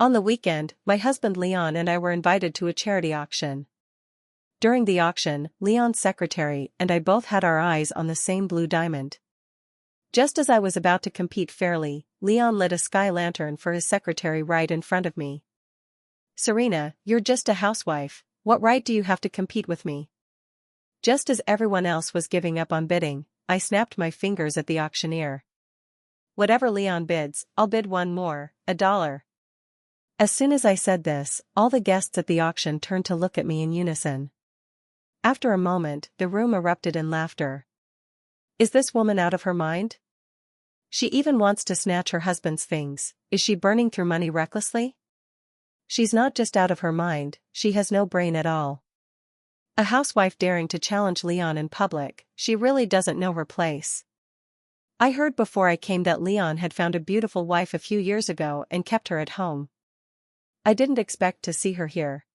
On the weekend, my husband Leon and I were invited to a charity auction. During the auction, Leon's secretary and I both had our eyes on the same blue diamond. Just as I was about to compete fairly, Leon lit a sky lantern for his secretary right in front of me. "Serena, you're just a housewife, what right do you have to compete with me?" Just as everyone else was giving up on bidding, I snapped my fingers at the auctioneer. "Whatever Leon bids, I'll bid one more, $1. As soon as I said this, all the guests at the auction turned to look at me in unison. After a moment, the room erupted in laughter. Is this woman out of her mind? She even wants to snatch her husband's things. Is she burning through money recklessly? She's not just out of her mind, she has no brain at all. A housewife daring to challenge Leon in public, she really doesn't know her place. I heard before I came that Leon had found a beautiful wife a few years ago and kept her at home. I didn't expect to see her here."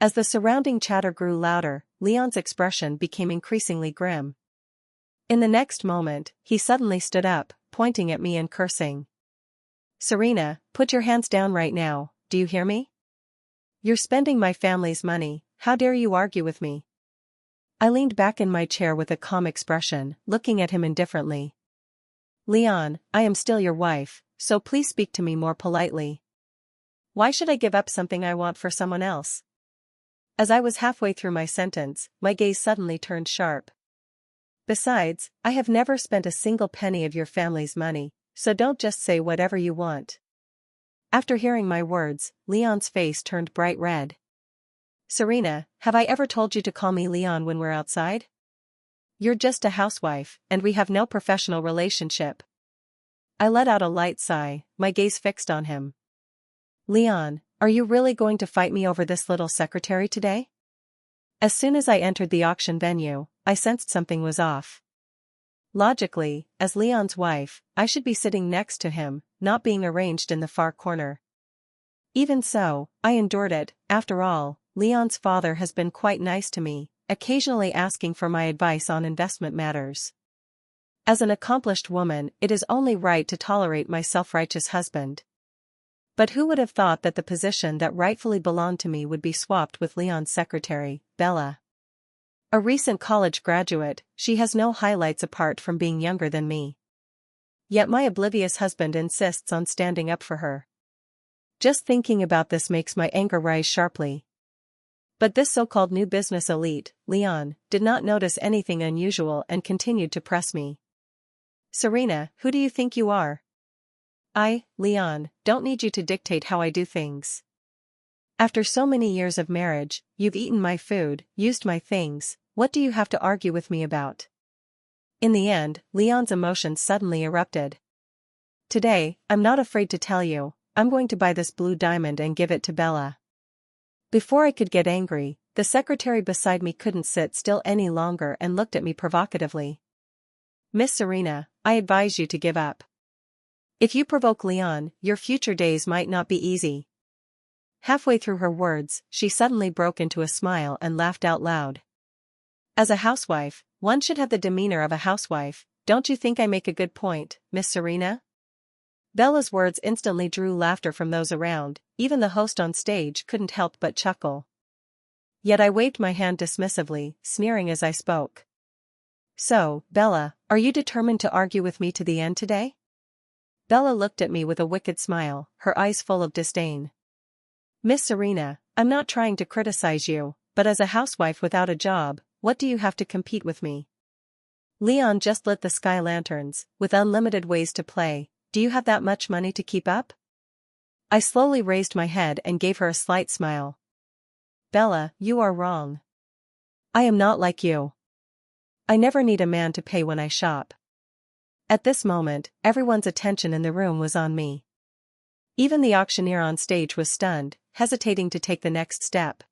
As the surrounding chatter grew louder, Leon's expression became increasingly grim. In the next moment, he suddenly stood up, pointing at me and cursing. "Serena, put your hands down right now, do you hear me? You're spending my family's money, how dare you argue with me?" I leaned back in my chair with a calm expression, looking at him indifferently. "Leon, I am still your wife, so please speak to me more politely. Why should I give up something I want for someone else?" As I was halfway through my sentence, my gaze suddenly turned sharp. "Besides, I have never spent a single penny of your family's money, so don't just say whatever you want." After hearing my words, Leon's face turned bright red. "Serena, have I ever told you to call me Leon when we're outside? You're just a housewife, and we have no professional relationship." I let out a light sigh, my gaze fixed on him. "Leon, are you really going to fight me over this little secretary today?" As soon as I entered the auction venue, I sensed something was off. Logically, as Leon's wife, I should be sitting next to him, not being arranged in the far corner. Even so, I endured it. After all, Leon's father has been quite nice to me, occasionally asking for my advice on investment matters. As an accomplished woman, it is only right to tolerate my self-righteous husband. But who would have thought that the position that rightfully belonged to me would be swapped with Leon's secretary, Bella? A recent college graduate, she has no highlights apart from being younger than me. Yet my oblivious husband insists on standing up for her. Just thinking about this makes my anger rise sharply. But this so-called new business elite, Leon, did not notice anything unusual and continued to press me. "Serena, who do you think you are? I, Leon, don't need you to dictate how I do things. After so many years of marriage, you've eaten my food, used my things, what do you have to argue with me about?" In the end, Leon's emotions suddenly erupted. "Today, I'm not afraid to tell you, I'm going to buy this blue diamond and give it to Bella." Before I could get angry, the secretary beside me couldn't sit still any longer and looked at me provocatively. "Miss Serena, I advise you to give up. If you provoke Leon, your future days might not be easy." Halfway through her words, she suddenly broke into a smile and laughed out loud. "As a housewife, one should have the demeanor of a housewife, don't you think I make a good point, Miss Serena?" Bella's words instantly drew laughter from those around, even the host on stage couldn't help but chuckle. Yet I waved my hand dismissively, sneering as I spoke. "So, Bella, are you determined to argue with me to the end today?" Bella looked at me with a wicked smile, her eyes full of disdain. "Miss Serena, I'm not trying to criticize you, but as a housewife without a job, what do you have to compete with me? Leon just lit the sky lanterns, with unlimited ways to play, do you have that much money to keep up?" I slowly raised my head and gave her a slight smile. "Bella, you are wrong. I am not like you. I never need a man to pay when I shop." At this moment, everyone's attention in the room was on me. Even the auctioneer on stage was stunned, hesitating to take the next step.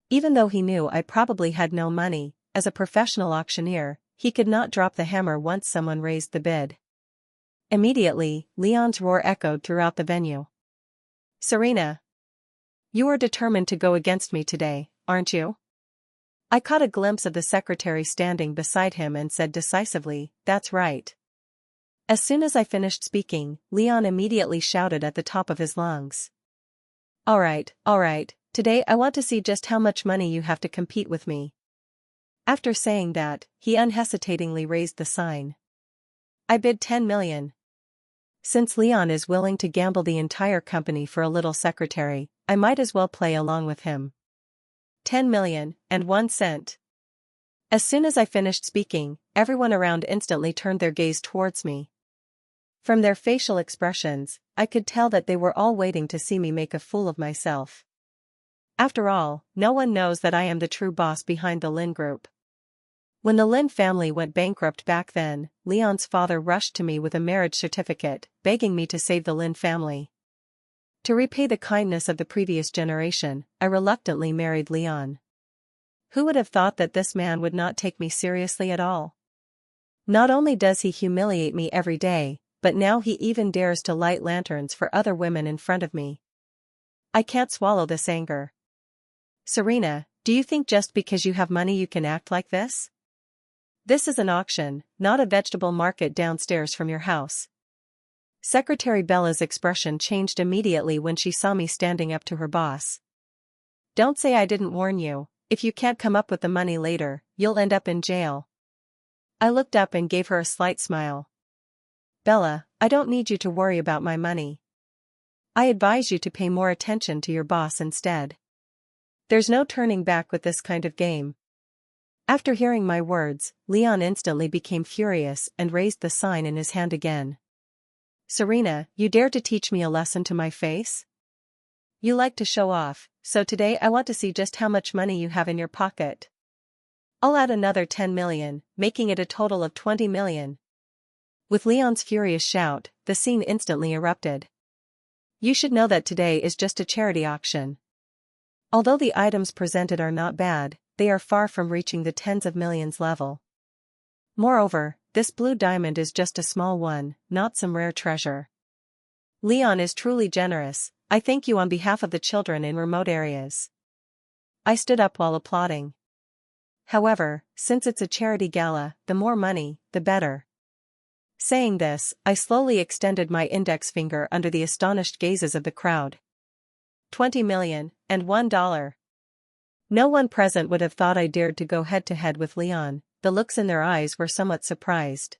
Even though he knew I probably had no money, as a professional auctioneer, he could not drop the hammer once someone raised the bid. Immediately, Leon's roar echoed throughout the venue. "Serena, you are determined to go against me today, aren't you?" I caught a glimpse of the secretary standing beside him and said decisively, "That's right." As soon as I finished speaking, Leon immediately shouted at the top of his lungs. Alright, today I want to see just how much money you have to compete with me. After saying that, he unhesitatingly raised the sign. I bid 10 million. Since Leon is willing to gamble the entire company for a little secretary, I might as well play along with him. 10 million, and 1 cent. As soon as I finished speaking, everyone around instantly turned their gaze towards me. From their facial expressions, I could tell that they were all waiting to see me make a fool of myself. After all, no one knows that I am the true boss behind the Lin Group. When the Lin family went bankrupt back then, Leon's father rushed to me with a marriage certificate, begging me to save the Lin family. To repay the kindness of the previous generation, I reluctantly married Leon. Who would have thought that this man would not take me seriously at all? Not only does he humiliate me every day, but now he even dares to light lanterns for other women in front of me. I can't swallow this anger. Serena, do you think just because you have money you can act like this? This is an auction, not a vegetable market downstairs from your house. Secretary Bella's expression changed immediately when she saw me standing up to her boss. Don't say I didn't warn you. If you can't come up with the money later, you'll end up in jail. I looked up and gave her a slight smile. Bella, I don't need you to worry about my money. I advise you to pay more attention to your boss instead. There's no turning back with this kind of game. After hearing my words, Leon instantly became furious and raised the sign in his hand again. Serena, you dare to teach me a lesson to my face? You like to show off, so today I want to see just how much money you have in your pocket. I'll add another 10 million, making it a total of 20 million. With Leon's furious shout, the scene instantly erupted. You should know that today is just a charity auction. Although the items presented are not bad, they are far from reaching the tens of millions level. Moreover, this blue diamond is just a small one, not some rare treasure. Leon is truly generous. I thank you on behalf of the children in remote areas. I stood up while applauding. However, since it's a charity gala, the more money, the better. Saying this, I slowly extended my index finger under the astonished gazes of the crowd. 20 million, and $1. No one present would have thought I dared to go head-to-head with Leon. The looks in their eyes were somewhat surprised.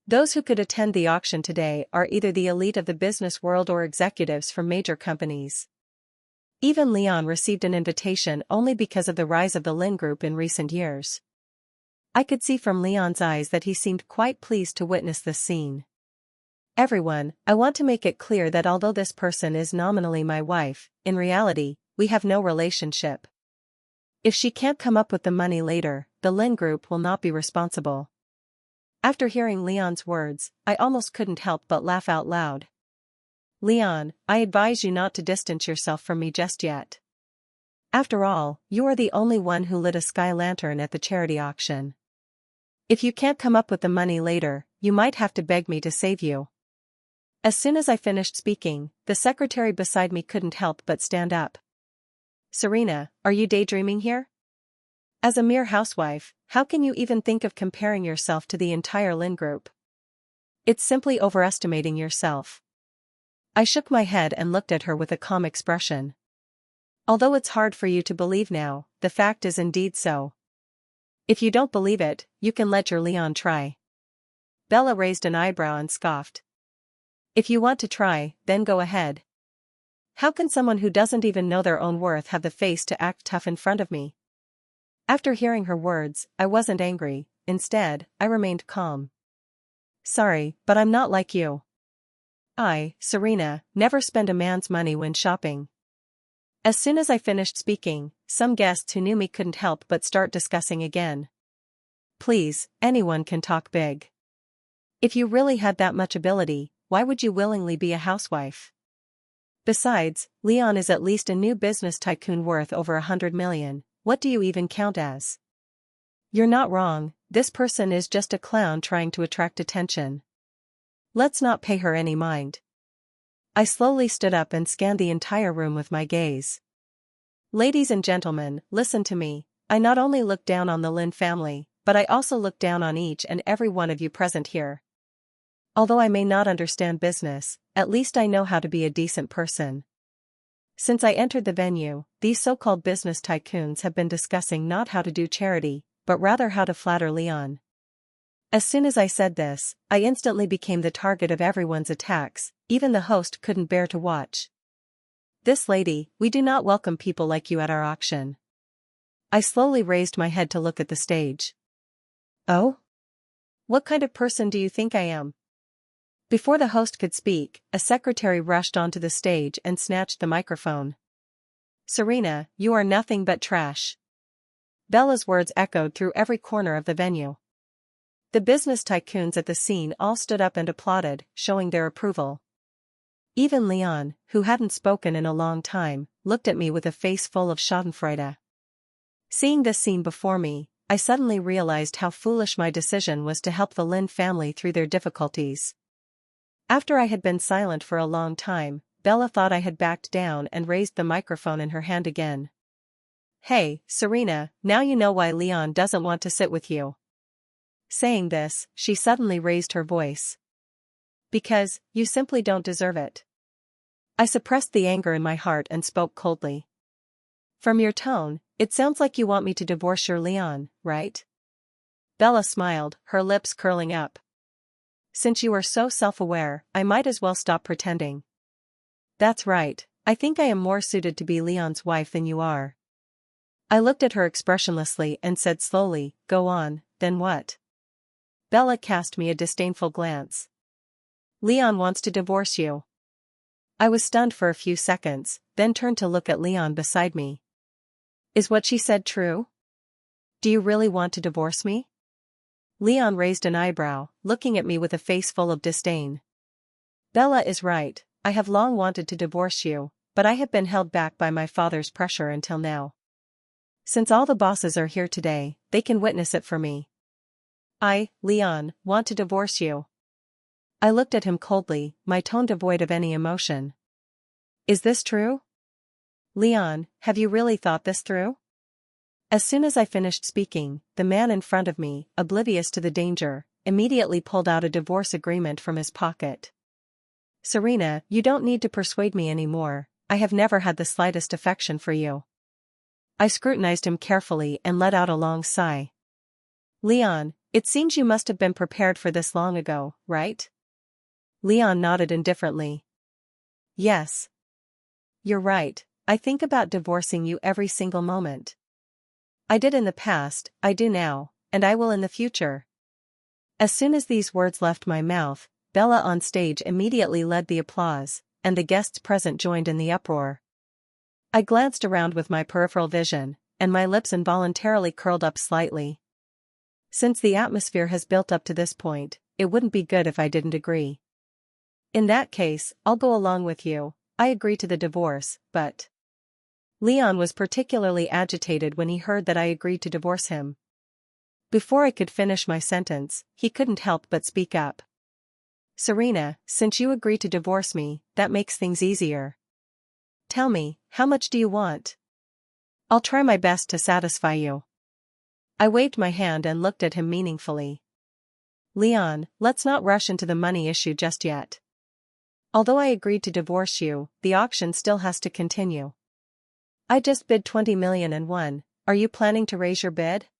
Those who could attend the auction today are either the elite of the business world or executives from major companies. Even Leon received an invitation only because of the rise of the Lin Group in recent years. I could see from Leon's eyes that he seemed quite pleased to witness this scene. Everyone, I want to make it clear that although this person is nominally my wife, in reality, we have no relationship. If she can't come up with the money later, the Lin Group will not be responsible. After hearing Leon's words, I almost couldn't help but laugh out loud. Leon, I advise you not to distance yourself from me just yet. After all, you are the only one who lit a sky lantern at the charity auction. If you can't come up with the money later, you might have to beg me to save you. As soon as I finished speaking, the secretary beside me couldn't help but stand up. Serena, are you daydreaming here? As a mere housewife, how can you even think of comparing yourself to the entire Lin Group? It's simply overestimating yourself. I shook my head and looked at her with a calm expression. Although it's hard for you to believe now, the fact is indeed so. If you don't believe it, you can let your Leon try. Bella raised an eyebrow and scoffed. If you want to try, then go ahead. How can someone who doesn't even know their own worth have the face to act tough in front of me? After hearing her words, I wasn't angry. Instead, I remained calm. Sorry, but I'm not like you. I, Serena, never spend a man's money when shopping. As soon as I finished speaking, some guests who knew me couldn't help but start discussing again. Please, anyone can talk big. If you really had that much ability, why would you willingly be a housewife? Besides, Leon is at least a new business tycoon worth over 100 million. What do you even count as? You're not wrong, this person is just a clown trying to attract attention. Let's not pay her any mind. I slowly stood up and scanned the entire room with my gaze. Ladies and gentlemen, listen to me. I not only look down on the Lin family, but I also look down on each and every one of you present here. Although I may not understand business, at least I know how to be a decent person. Since I entered the venue, these so-called business tycoons have been discussing not how to do charity, but rather how to flatter Leon. As soon as I said this, I instantly became the target of everyone's attacks, even the host couldn't bear to watch. "This lady, we do not welcome people like you at our auction." I slowly raised my head to look at the stage. "Oh? What kind of person do you think I am?" Before the host could speak, a secretary rushed onto the stage and snatched the microphone. "Serena, you are nothing but trash." Bella's words echoed through every corner of the venue. The business tycoons at the scene all stood up and applauded, showing their approval. Even Leon, who hadn't spoken in a long time, looked at me with a face full of schadenfreude. Seeing this scene before me, I suddenly realized how foolish my decision was to help the Lin family through their difficulties. After I had been silent for a long time, Bella thought I had backed down and raised the microphone in her hand again. "Hey, Serena, now you know why Leon doesn't want to sit with you." Saying this, she suddenly raised her voice. "Because, you simply don't deserve it." I suppressed the anger in my heart and spoke coldly. "From your tone, it sounds like you want me to divorce your Leon, right?" Bella smiled, her lips curling up. "Since you are so self-aware, I might as well stop pretending." "That's right, I think I am more suited to be Leon's wife than you are." I looked at her expressionlessly and said slowly, "Go on, then what?" Bella cast me a disdainful glance. "Leon wants to divorce you." I was stunned for a few seconds, then turned to look at Leon beside me. "Is what she said true? Do you really want to divorce me?" Leon raised an eyebrow, looking at me with a face full of disdain. "Bella is right, I have long wanted to divorce you, but I have been held back by my father's pressure until now. Since all the bosses are here today, they can witness it for me. I, Leon, want to divorce you." I looked at him coldly, my tone devoid of any emotion. "Is this true? Leon, have you really thought this through?" As soon as I finished speaking, the man in front of me, oblivious to the danger, immediately pulled out a divorce agreement from his pocket. "Serena, you don't need to persuade me anymore, I have never had the slightest affection for you." I scrutinized him carefully and let out a long sigh. "Leon, it seems you must have been prepared for this long ago, right?" Leon nodded indifferently. "Yes. You're right, I think about divorcing you every single moment. I did in the past, I do now, and I will in the future." As soon as these words left my mouth, Bella on stage immediately led the applause, and the guests present joined in the uproar. I glanced around with my peripheral vision, and my lips involuntarily curled up slightly. Since the atmosphere has built up to this point, it wouldn't be good if I didn't agree. "In that case, I'll go along with you, I agree to the divorce, but..." Leon was particularly agitated when he heard that I agreed to divorce him. Before I could finish my sentence, he couldn't help but speak up. "Serena, since you agree to divorce me, that makes things easier. Tell me, how much do you want? I'll try my best to satisfy you." I waved my hand and looked at him meaningfully. "Leon, let's not rush into the money issue just yet. Although I agreed to divorce you, the auction still has to continue. I just bid 20 million and won, are you planning to raise your bid?"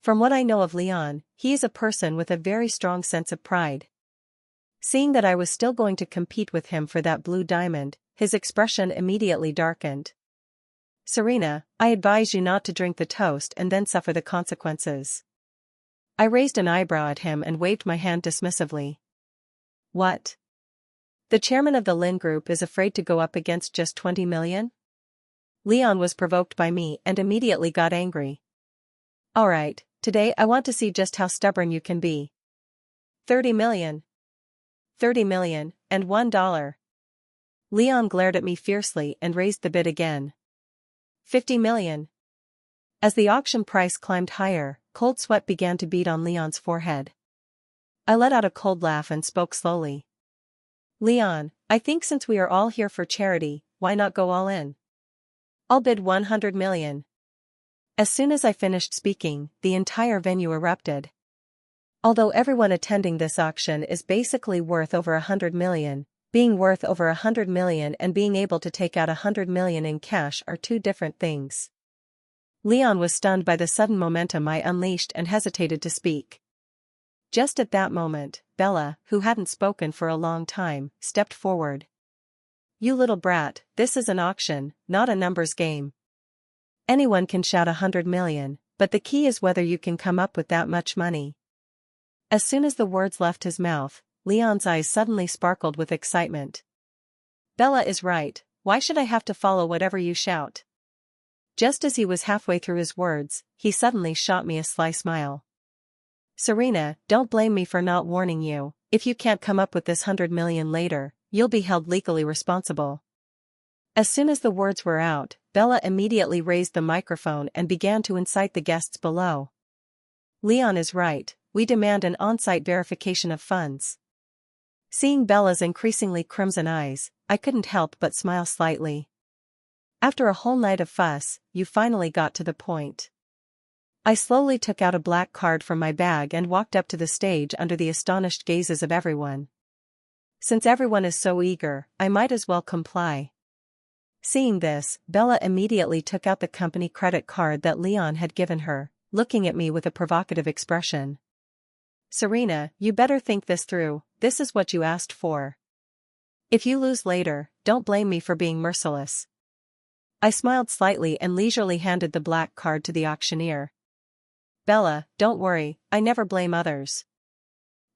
From what I know of Leon, he is a person with a very strong sense of pride. Seeing that I was still going to compete with him for that blue diamond, his expression immediately darkened. "Serena, I advise you not to drink the toast and then suffer the consequences." I raised an eyebrow at him and waved my hand dismissively. "What? The chairman of the Lin Group is afraid to go up against just 20 million? Leon was provoked by me and immediately got angry. "Alright, today I want to see just how stubborn you can be. 30 million. 30 million, and $1. Leon glared at me fiercely and raised the bid again. 50 million. As the auction price climbed higher, cold sweat began to bead on Leon's forehead. I let out a cold laugh and spoke slowly. "Leon, I think since we are all here for charity, why not go all in? I'll bid 100 million. As soon as I finished speaking, the entire venue erupted. Although everyone attending this auction is basically worth over 100 million, Being worth over 100 million and being able to take out 100 million in cash are two different things. Leon was stunned by the sudden momentum I unleashed and hesitated to speak. Just at that moment, Bella, who hadn't spoken for a long time, stepped forward. "You little brat, this is an auction, not a numbers game. Anyone can shout 100 million, but the key is whether you can come up with that much money." As soon as the words left his mouth, Leon's eyes suddenly sparkled with excitement. "Bella is right, why should I have to follow whatever you shout?" Just as he was halfway through his words, he suddenly shot me a sly smile. "Serena, don't blame me for not warning you. If you can't come up with this 100 million later, you'll be held legally responsible." As soon as the words were out, Bella immediately raised the microphone and began to incite the guests below. "Leon is right, we demand an on-site verification of funds." Seeing Bella's increasingly crimson eyes, I couldn't help but smile slightly. "After a whole night of fuss, you finally got to the point." I slowly took out a black card from my bag and walked up to the stage under the astonished gazes of everyone. Since everyone is so eager, I might as well comply. Seeing this, Bella immediately took out the company credit card that Leon had given her, looking at me with a provocative expression. "Serena, you better think this through, this is what you asked for. If you lose later, don't blame me for being merciless." I smiled slightly and leisurely handed the black card to the auctioneer. "Bella, don't worry, I never blame others.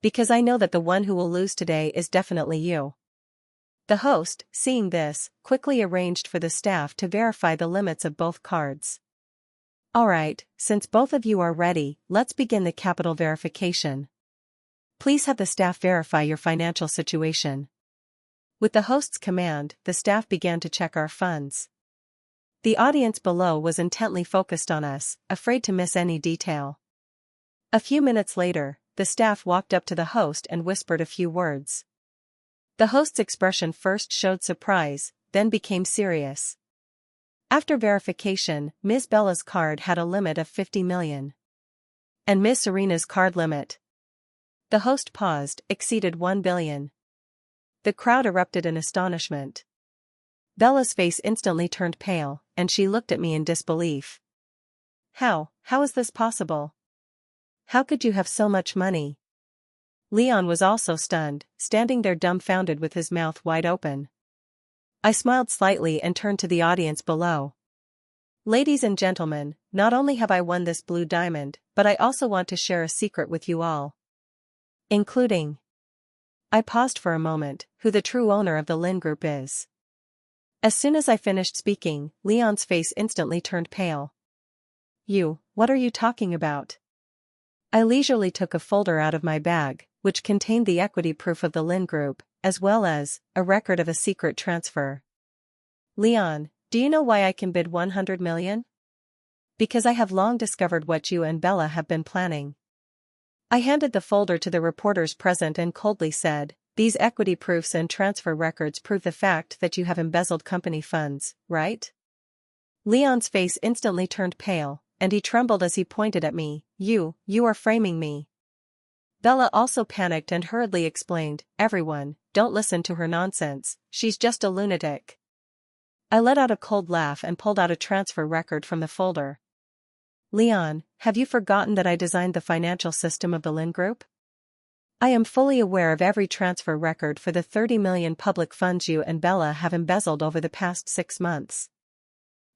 Because I know that the one who will lose today is definitely you." The host, seeing this, quickly arranged for the staff to verify the limits of both cards. "Alright, since both of you are ready, let's begin the capital verification. Please have the staff verify your financial situation." With the host's command, the staff began to check our funds. The audience below was intently focused on us, afraid to miss any detail. A few minutes later, the staff walked up to the host and whispered a few words. The host's expression first showed surprise, then became serious. After verification, Ms. Bella's card had a limit of 50 million. And Ms. Serena's card limit? The host paused, exceeded 1 billion. The crowd erupted in astonishment. Bella's face instantly turned pale, and she looked at me in disbelief. How is this possible? How could you have so much money?" Leon was also stunned, standing there dumbfounded with his mouth wide open. I smiled slightly and turned to the audience below. "Ladies and gentlemen, not only have I won this blue diamond, but I also want to share a secret with you all. Including," I paused for a moment, "who the true owner of the Lin Group is." As soon as I finished speaking, Leon's face instantly turned pale. What are you talking about?" I leisurely took a folder out of my bag, which contained the equity proof of the Lin Group, as well as a record of a secret transfer. "Leon, do you know why I can bid 100 million? Because I have long discovered what you and Bella have been planning." I handed the folder to the reporters present and coldly said, "These equity proofs and transfer records prove the fact that you have embezzled company funds, right?" Leon's face instantly turned pale, and he trembled as he pointed at me. You are framing me." Bella also panicked and hurriedly explained, "Everyone, don't listen to her nonsense, she's just a lunatic." I let out a cold laugh and pulled out a transfer record from the folder. "Leon, have you forgotten that I designed the financial system of the Lin Group? I am fully aware of every transfer record for the 30 million public funds you and Bella have embezzled over the past 6 months."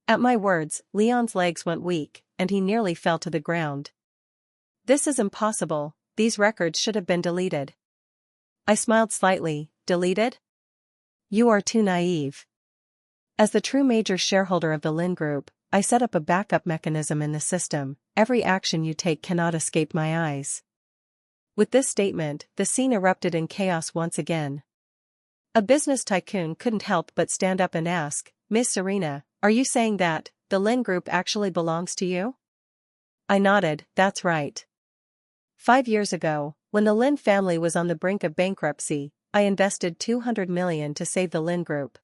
At my words, Leon's legs went weak, and he nearly fell to the ground. "This is impossible, these records should have been deleted." I smiled slightly. "Deleted? You are too naive." As the true major shareholder of the Lin Group, I set up a backup mechanism in the system. Every action you take cannot escape my eyes. With this statement, the scene erupted in chaos once again. A business tycoon couldn't help but stand up and ask, "Miss Serena, are you saying that the Lin Group actually belongs to you?" I nodded. "That's right. 5 years ago, when the Lin family was on the brink of bankruptcy, I invested 200 million to save the Lin Group.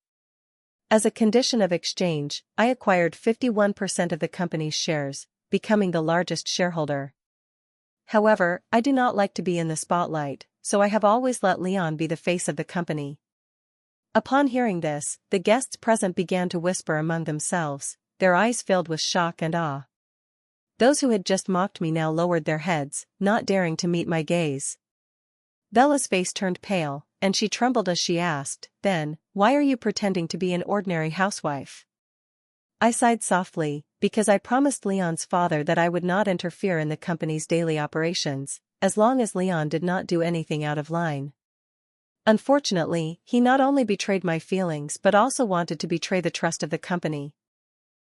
As a condition of exchange, I acquired 51% of the company's shares, becoming the largest shareholder. However, I do not like to be in the spotlight, so I have always let Leon be the face of the company. Upon hearing this, the guests present began to whisper among themselves, their eyes filled with shock and awe. Those who had just mocked me now lowered their heads, not daring to meet my gaze. Bella's face turned pale, and she trembled as she asked, "Then, why are you pretending to be an ordinary housewife?" I sighed softly, because I promised Leon's father that I would not interfere in the company's daily operations, as long as Leon did not do anything out of line. Unfortunately, he not only betrayed my feelings but also wanted to betray the trust of the company.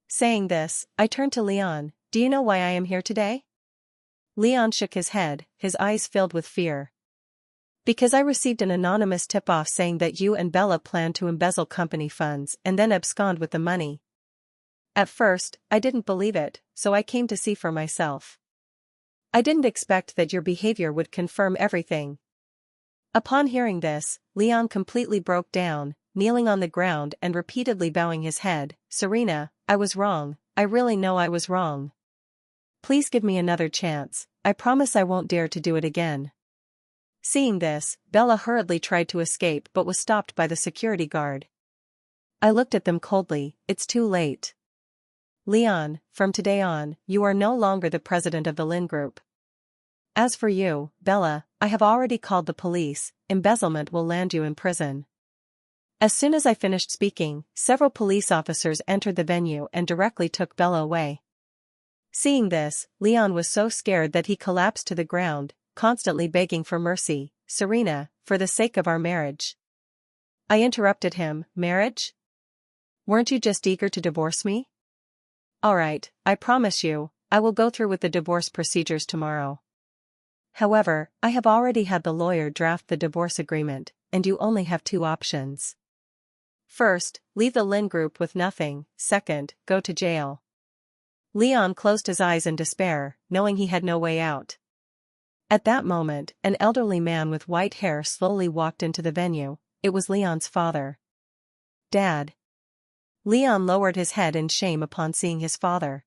Saying this, I turned to Leon. "Do you know why I am here today?" Leon shook his head, his eyes filled with fear. "Because I received an anonymous tip-off saying that you and Bella planned to embezzle company funds and then abscond with the money. At first, I didn't believe it, so I came to see for myself. I didn't expect that your behavior would confirm everything." Upon hearing this, Leon completely broke down, kneeling on the ground and repeatedly bowing his head. "Serena, I was wrong, I really know I was wrong. Please give me another chance, I promise I won't dare to do it again." Seeing this, Bella hurriedly tried to escape but was stopped by the security guard. I looked at them coldly. "It's too late. Leon, from today on, you are no longer the president of the Lynn Group. As for you, Bella, I have already called the police, embezzlement will land you in prison." As soon as I finished speaking, several police officers entered the venue and directly took Bella away. Seeing this, Leon was so scared that he collapsed to the ground, constantly begging for mercy. "Serena, for the sake of our marriage." I interrupted him. "Marriage? Weren't you just eager to divorce me?" "Alright, I promise you, I will go through with the divorce procedures tomorrow. However, I have already had the lawyer draft the divorce agreement, and you only have two options. First, leave the Lynn Group with nothing. Second, go to jail." Leon closed his eyes in despair, knowing he had no way out. At that moment, an elderly man with white hair slowly walked into the venue. It was Leon's father. "Dad." Leon lowered his head in shame upon seeing his father.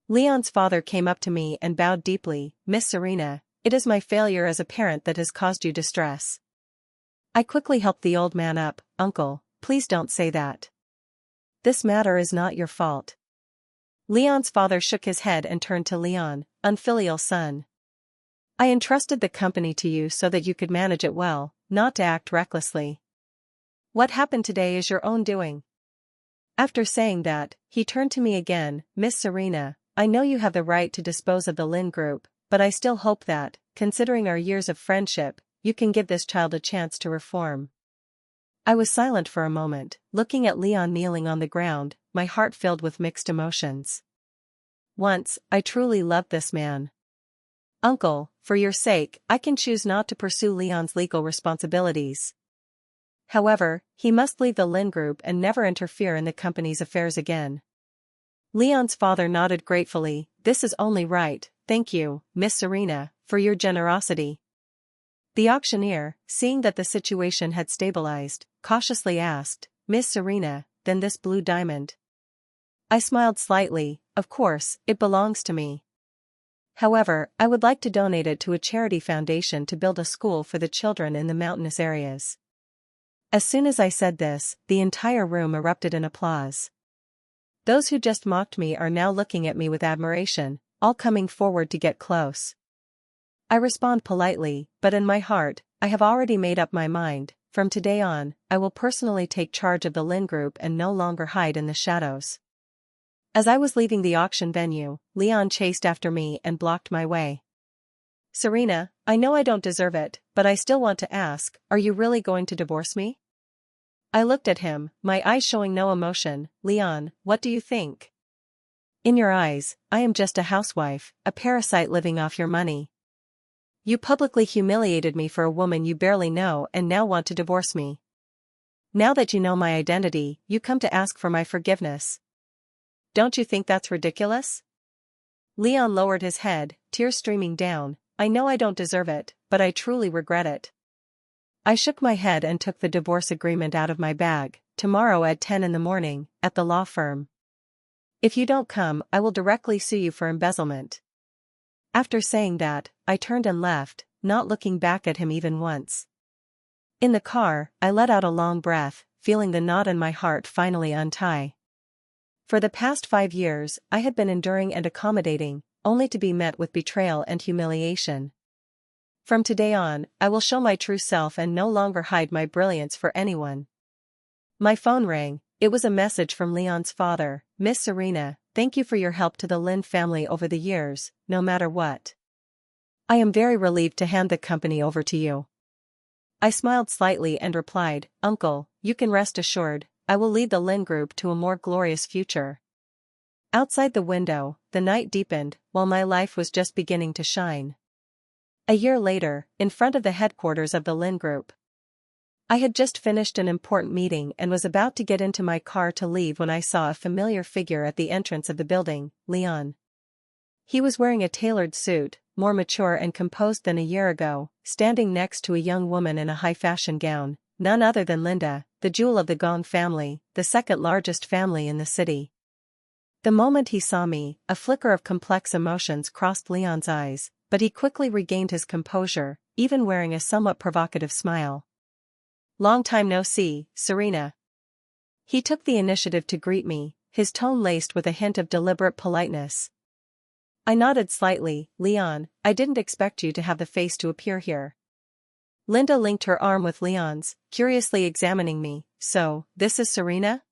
Leon's father came up to me and bowed deeply. "Miss Serena, it is my failure as a parent that has caused you distress." I quickly helped the old man up. "Uncle, please don't say that. This matter is not your fault." Leon's father shook his head and turned to Leon. "Unfilial son. I entrusted the company to you so that you could manage it well, not to act recklessly. What happened today is your own doing." After saying that, he turned to me again. "Miss Serena, I know you have the right to dispose of the Lynn Group, but I still hope that, considering our years of friendship, you can give this child a chance to reform." I was silent for a moment, looking at Leon kneeling on the ground, my heart filled with mixed emotions. Once, I truly loved this man. "Uncle, for your sake, I can choose not to pursue Leon's legal responsibilities. However, he must leave the Lynn Group and never interfere in the company's affairs again." Leon's father nodded gratefully. "This is only right, thank you, Miss Serena, for your generosity." The auctioneer, seeing that the situation had stabilized, cautiously asked, "Miss Serena, then this blue diamond?" I smiled slightly. "Of course, it belongs to me. However, I would like to donate it to a charity foundation to build a school for the children in the mountainous areas." As soon as I said this, the entire room erupted in applause. Those who just mocked me are now looking at me with admiration, all coming forward to get close. I respond politely, but in my heart, I have already made up my mind. From today on, I will personally take charge of the Lynn Group and no longer hide in the shadows. As I was leaving the auction venue, Leon chased after me and blocked my way. "Serena, I know I don't deserve it, but I still want to ask, are you really going to divorce me?" I looked at him, my eyes showing no emotion. "Leon, what do you think? In your eyes, I am just a housewife, a parasite living off your money. You publicly humiliated me for a woman you barely know and now want to divorce me. Now that you know my identity, you come to ask for my forgiveness. Don't you think that's ridiculous?" Leon lowered his head, tears streaming down. "I know I don't deserve it, but I truly regret it." I shook my head and took the divorce agreement out of my bag. "Tomorrow at 10 in the morning, at the law firm. If you don't come, I will directly sue you for embezzlement." After saying that, I turned and left, not looking back at him even once. In the car, I let out a long breath, feeling the knot in my heart finally untie. For the past 5 years, I had been enduring and accommodating, only to be met with betrayal and humiliation. From today on, I will show my true self and no longer hide my brilliance for anyone. My phone rang. It was a message from Leon's father. "Miss Serena, thank you for your help to the Lind family over the years, no matter what. I am very relieved to hand the company over to you." I smiled slightly and replied, "Uncle, you can rest assured, I will lead the Lind Group to a more glorious future." Outside the window, the night deepened, while my life was just beginning to shine. A year later, in front of the headquarters of the Lind Group. I had just finished an important meeting and was about to get into my car to leave when I saw a familiar figure at the entrance of the building, Leon. He was wearing a tailored suit, more mature and composed than a year ago, standing next to a young woman in a high-fashion gown, none other than Linda, the jewel of the Gong family, the second largest family in the city. The moment he saw me, a flicker of complex emotions crossed Leon's eyes, but he quickly regained his composure, even wearing a somewhat provocative smile. "Long time no see, Serena." He took the initiative to greet me, his tone laced with a hint of deliberate politeness. I nodded slightly. "Leon, I didn't expect you to have the face to appear here." Linda linked her arm with Leon's, curiously examining me. "So, this is Serena?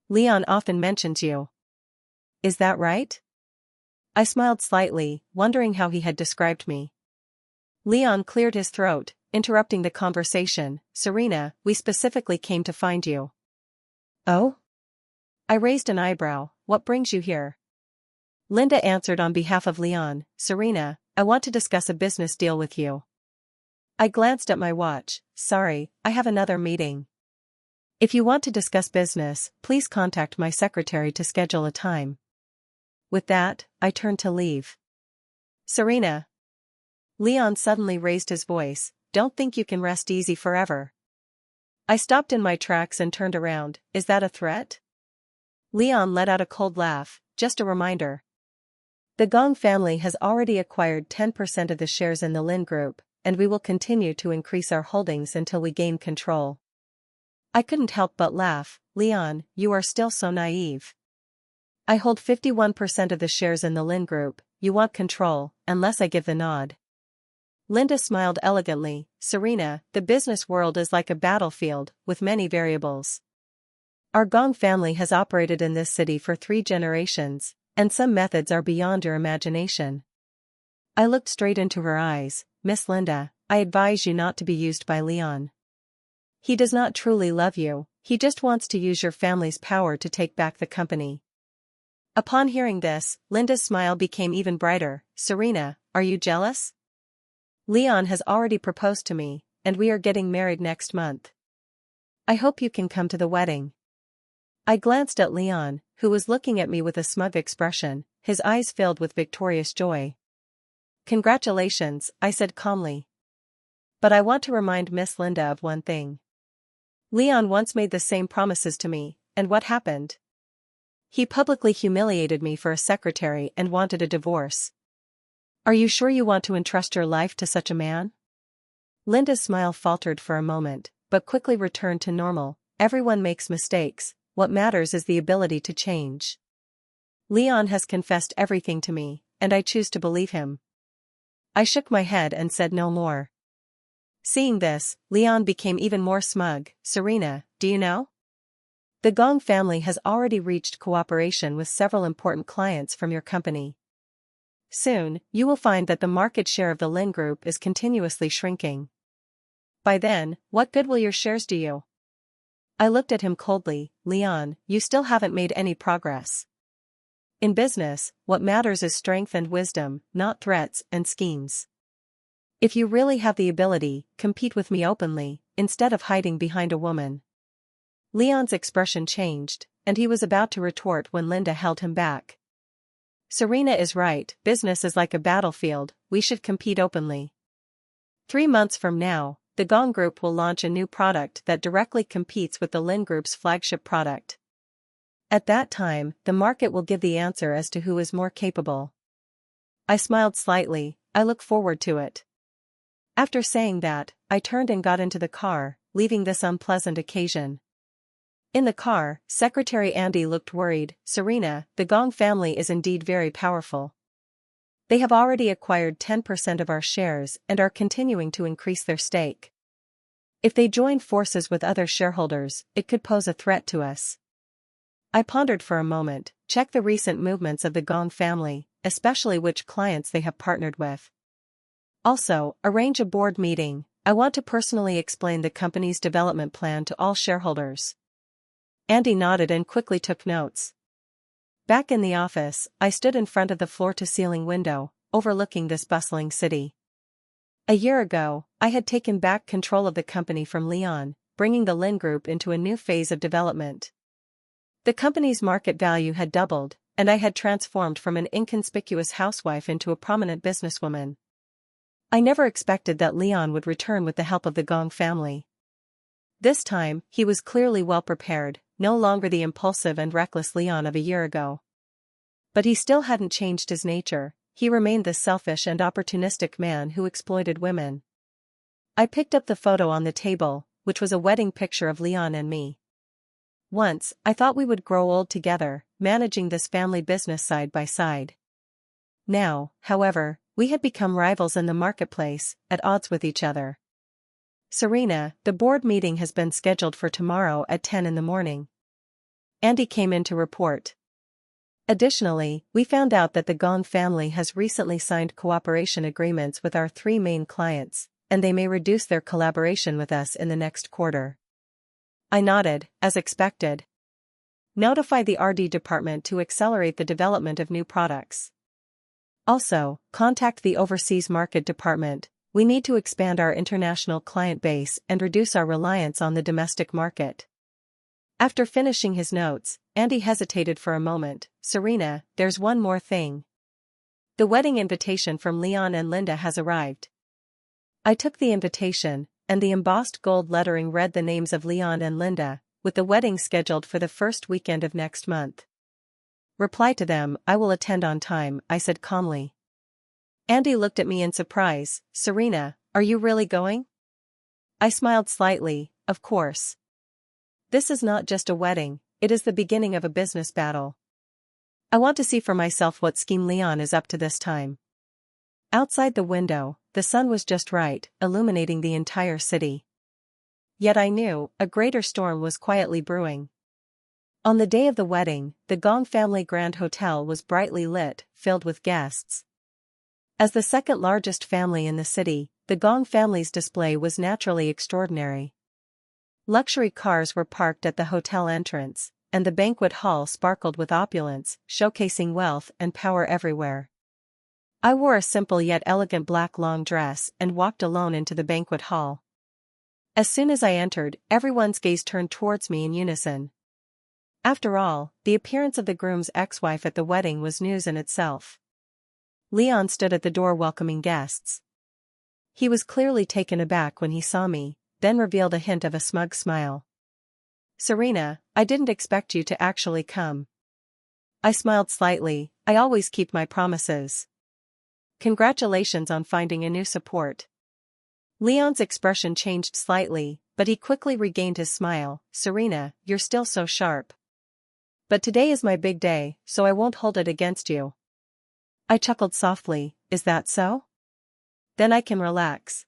Leon often mentions you. Is that right?" I smiled slightly, wondering how he had described me. Leon cleared his throat, interrupting the conversation. "Serena, we specifically came to find you." "Oh?" I raised an eyebrow. "What brings you here?" Linda answered on behalf of Leon. "Serena, I want to discuss a business deal with you." I glanced at my watch. "Sorry, I have another meeting. If you want to discuss business, please contact my secretary to schedule a time." With that, I turned to leave. "Serena." Leon suddenly raised his voice. "Don't think you can rest easy forever." I stopped in my tracks and turned around. "Is that a threat?" Leon let out a cold laugh. "Just a reminder. The Gong family has already acquired 10% of the shares in the Lind Group, and we will continue to increase our holdings until we gain control." I couldn't help but laugh. "Leon, you are still so naive. I hold 51% of the shares in the Lind Group. You want control, unless I give the nod." Linda smiled elegantly. "Serena, the business world is like a battlefield, with many variables. Our Gong family has operated in this city for 3 generations, and some methods are beyond your imagination." I looked straight into her eyes. "Miss Linda, I advise you not to be used by Leon. He does not truly love you, he just wants to use your family's power to take back the company." Upon hearing this, Linda's smile became even brighter. "Serena, are you jealous? Leon has already proposed to me, and we are getting married next month. I hope you can come to the wedding." I glanced at Leon, who was looking at me with a smug expression, his eyes filled with victorious joy. "Congratulations," I said calmly. "But I want to remind Miss Linda of one thing. Leon once made the same promises to me, and what happened? He publicly humiliated me for a secretary and wanted a divorce. Are you sure you want to entrust your life to such a man?" Linda's smile faltered for a moment, but quickly returned to normal. "Everyone makes mistakes, what matters is the ability to change. Leon has confessed everything to me, and I choose to believe him." I shook my head and said no more. Seeing this, Leon became even more smug. "Serena, do you know? The Gong family has already reached cooperation with several important clients from your company. Soon, you will find that the market share of the Lind Group is continuously shrinking. By then, what good will your shares do you?" I looked at him coldly. "Leon, you still haven't made any progress. In business, what matters is strength and wisdom, not threats and schemes. If you really have the ability, compete with me openly, instead of hiding behind a woman." Leon's expression changed, and he was about to retort when Linda held him back. "Serena is right, business is like a battlefield, we should compete openly. 3 months from now, the Gong Group will launch a new product that directly competes with the Lind Group's flagship product. At that time, the market will give the answer as to who is more capable." I smiled slightly. "I look forward to it." After saying that, I turned and got into the car, leaving this unpleasant occasion. In the car, Secretary Andy looked worried. Serena, the Gong family is indeed very powerful. They have already acquired 10% of our shares and are continuing to increase their stake. If they join forces with other shareholders, it could pose a threat to us. I pondered for a moment, check the recent movements of the Gong family, especially which clients they have partnered with. Also, arrange a board meeting. I want to personally explain the company's development plan to all shareholders. Andy nodded and quickly took notes. Back in the office, I stood in front of the floor-to-ceiling window, overlooking this bustling city. A year ago, I had taken back control of the company from Leon, bringing the Lin Group into a new phase of development. The company's market value had doubled, and I had transformed from an inconspicuous housewife into a prominent businesswoman. I never expected that Leon would return with the help of the Gong family. This time, he was clearly well prepared, no longer the impulsive and reckless Leon of a year ago. But he still hadn't changed his nature. He remained the selfish and opportunistic man who exploited women. I picked up the photo on the table, which was a wedding picture of Leon and me. Once, I thought we would grow old together, managing this family business side by side. Now, however, we had become rivals in the marketplace, at odds with each other. Serena, the board meeting has been scheduled for tomorrow at 10 in the morning. Andy came in to report. Additionally, we found out that the Gong family has recently signed cooperation agreements with our 3 main clients, and they may reduce their collaboration with us in the next quarter. I nodded, as expected. Notify the R&D department to accelerate the development of new products. Also, contact the overseas market department. We need to expand our international client base and reduce our reliance on the domestic market. After finishing his notes, Andy hesitated for a moment. Serena, there's one more thing. The wedding invitation from Leon and Linda has arrived. I took the invitation, and the embossed gold lettering read the names of Leon and Linda, with the wedding scheduled for the first weekend of next month. Reply to them, I will attend on time, I said calmly. Andy looked at me in surprise. Serena, are you really going? I smiled slightly, of course. This is not just a wedding, it is the beginning of a business battle. I want to see for myself what scheme Leon is up to this time. Outside the window, the sun was just right, illuminating the entire city. Yet I knew, a greater storm was quietly brewing. On the day of the wedding, the Gong family Grand Hotel was brightly lit, filled with guests. As the second largest family in the city, the Gong family's display was naturally extraordinary. Luxury cars were parked at the hotel entrance, and the banquet hall sparkled with opulence, showcasing wealth and power everywhere. I wore a simple yet elegant black long dress and walked alone into the banquet hall. As soon as I entered, everyone's gaze turned towards me in unison. After all, the appearance of the groom's ex-wife at the wedding was news in itself. Leon stood at the door welcoming guests. He was clearly taken aback when he saw me, then revealed a hint of a smug smile. Serena, I didn't expect you to actually come. I smiled slightly. I always keep my promises. Congratulations on finding a new support. Leon's expression changed slightly, but he quickly regained his smile. Serena, you're still so sharp. But today is my big day, so I won't hold it against you. I chuckled softly. Is that so? Then I can relax.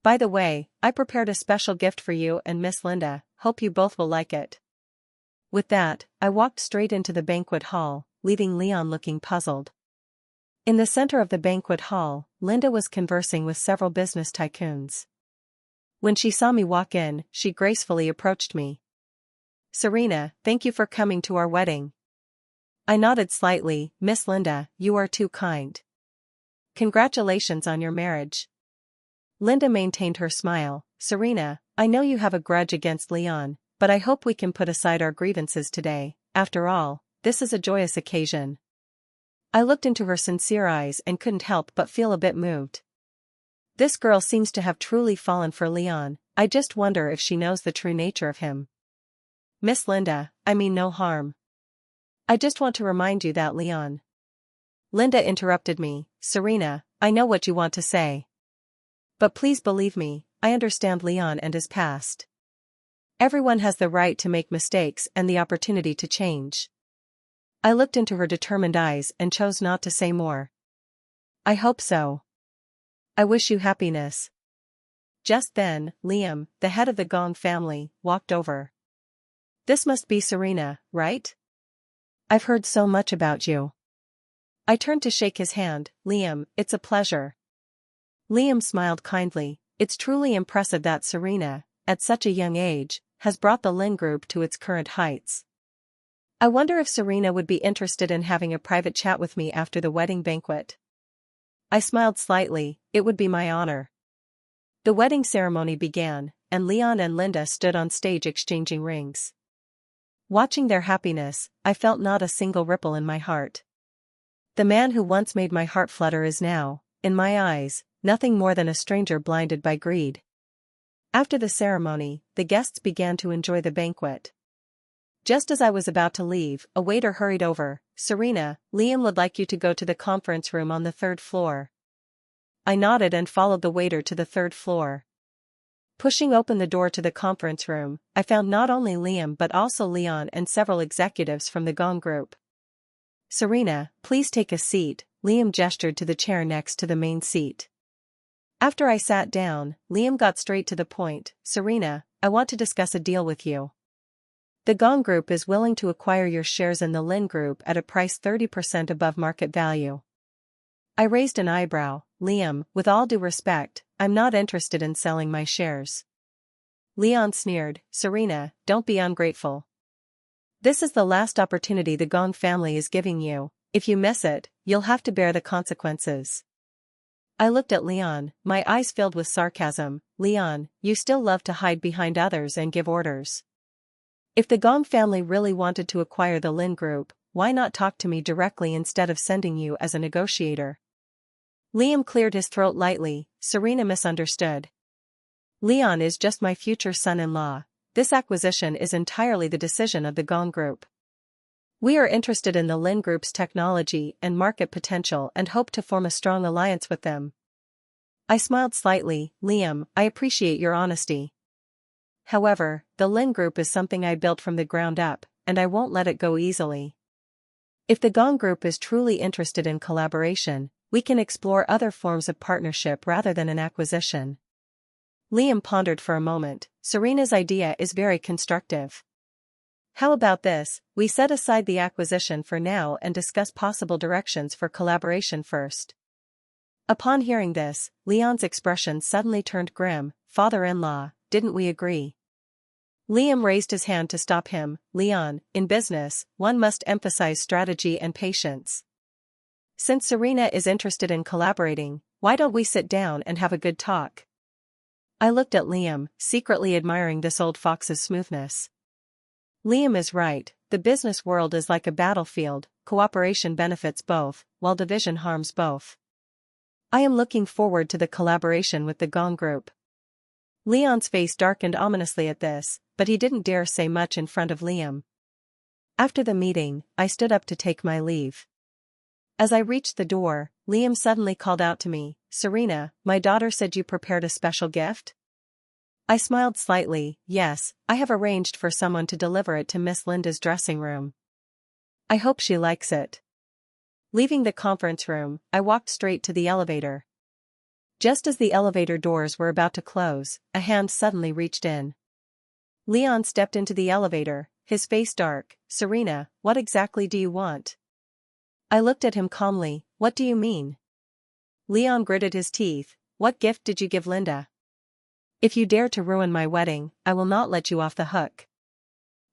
By the way, I prepared a special gift for you and Miss Linda, hope you both will like it. With that, I walked straight into the banquet hall, leaving Leon looking puzzled. In the center of the banquet hall, Linda was conversing with several business tycoons. When she saw me walk in, she gracefully approached me. Serena, thank you for coming to our wedding. I nodded slightly. Miss Linda, you are too kind. Congratulations on your marriage. Linda maintained her smile. Serena, I know you have a grudge against Leon, but I hope we can put aside our grievances today. After all, this is a joyous occasion. I looked into her sincere eyes and couldn't help but feel a bit moved. This girl seems to have truly fallen for Leon. I just wonder if she knows the true nature of him. Miss Linda, I mean no harm. I just want to remind you that Leon. Linda interrupted me. Serena, I know what you want to say. But please believe me, I understand Leon and his past. Everyone has the right to make mistakes and the opportunity to change. I looked into her determined eyes and chose not to say more. I hope so. I wish you happiness. Just then, Liam, the head of the Gong family, walked over. This must be Serena, right? I've heard so much about you. I turned to shake his hand. Liam, it's a pleasure. Liam smiled kindly. It's truly impressive that Serena, at such a young age, has brought the Lin Group to its current heights. I wonder if Serena would be interested in having a private chat with me after the wedding banquet. I smiled slightly. It would be my honor. The wedding ceremony began, and Leon and Linda stood on stage exchanging rings. Watching their happiness, I felt not a single ripple in my heart. The man who once made my heart flutter is now, in my eyes, nothing more than a stranger blinded by greed. After the ceremony, the guests began to enjoy the banquet. Just as I was about to leave, a waiter hurried over. Serena, Liam would like you to go to the conference room on the 3rd floor. I nodded and followed the waiter to the 3rd floor. Pushing open the door to the conference room, I found not only Liam but also Leon and several executives from the Gong Group. Serena, please take a seat, Liam gestured to the chair next to the main seat. After I sat down, Liam got straight to the point. Serena, I want to discuss a deal with you. The Gong Group is willing to acquire your shares in the Lin Group at a price 30% above market value. I raised an eyebrow. Liam, with all due respect, I'm not interested in selling my shares. Leon sneered. Serena, don't be ungrateful. This is the last opportunity the Gong family is giving you. If you miss it, you'll have to bear the consequences. I looked at Leon, my eyes filled with sarcasm. Leon, you still love to hide behind others and give orders. If the Gong family really wanted to acquire the Lin Group, why not talk to me directly instead of sending you as a negotiator? Liam cleared his throat lightly. Serena misunderstood. Leon is just my future son-in-law. This acquisition is entirely the decision of the Gong Group. We are interested in the Lin Group's technology and market potential and hope to form a strong alliance with them. I smiled slightly. Liam, I appreciate your honesty. However, the Lin Group is something I built from the ground up, and I won't let it go easily. If the Gong Group is truly interested in collaboration, we can explore other forms of partnership rather than an acquisition. Liam pondered for a moment. Serena's idea is very constructive. How about this, we set aside the acquisition for now and discuss possible directions for collaboration first. Upon hearing this, Leon's expression suddenly turned grim. Father-in-law, didn't we agree? Liam raised his hand to stop him. Leon, in business, one must emphasize strategy and patience. Since Serena is interested in collaborating, why don't we sit down and have a good talk? I looked at Liam, secretly admiring this old fox's smoothness. Liam is right, the business world is like a battlefield, cooperation benefits both, while division harms both. I am looking forward to the collaboration with the Gong Group. Leon's face darkened ominously at this, but he didn't dare say much in front of Liam. After the meeting, I stood up to take my leave. As I reached the door, Liam suddenly called out to me, Serena, my daughter said you prepared a special gift? I smiled slightly. Yes, I have arranged for someone to deliver it to Miss Linda's dressing room. I hope she likes it. Leaving the conference room, I walked straight to the elevator. Just as the elevator doors were about to close, a hand suddenly reached in. Leon stepped into the elevator, his face dark. Serena, what exactly do you want? I looked at him calmly. What do you mean? Leon gritted his teeth. What gift did you give Linda? If you dare to ruin my wedding, I will not let you off the hook.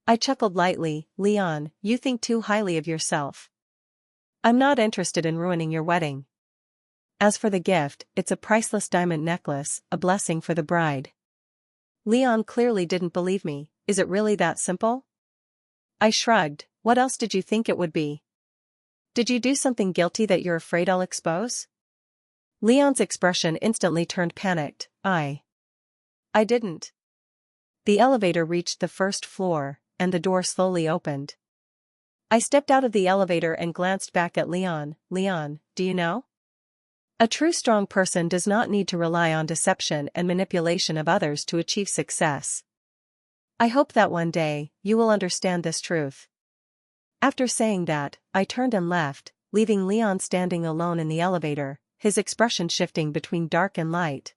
I chuckled lightly. Leon, you think too highly of yourself. I'm not interested in ruining your wedding. As for the gift, it's a priceless diamond necklace, a blessing for the bride. Leon clearly didn't believe me. Is it really that simple? I shrugged. What else did you think it would be? Did you do something guilty that you're afraid I'll expose? Leon's expression instantly turned panicked. I didn't. The elevator reached the first floor, and the door slowly opened. I stepped out of the elevator and glanced back at Leon. Leon, do you know? A true strong person does not need to rely on deception and manipulation of others to achieve success. I hope that one day, you will understand this truth. After saying that, I turned and left, leaving Leon standing alone in the elevator, his expression shifting between dark and light.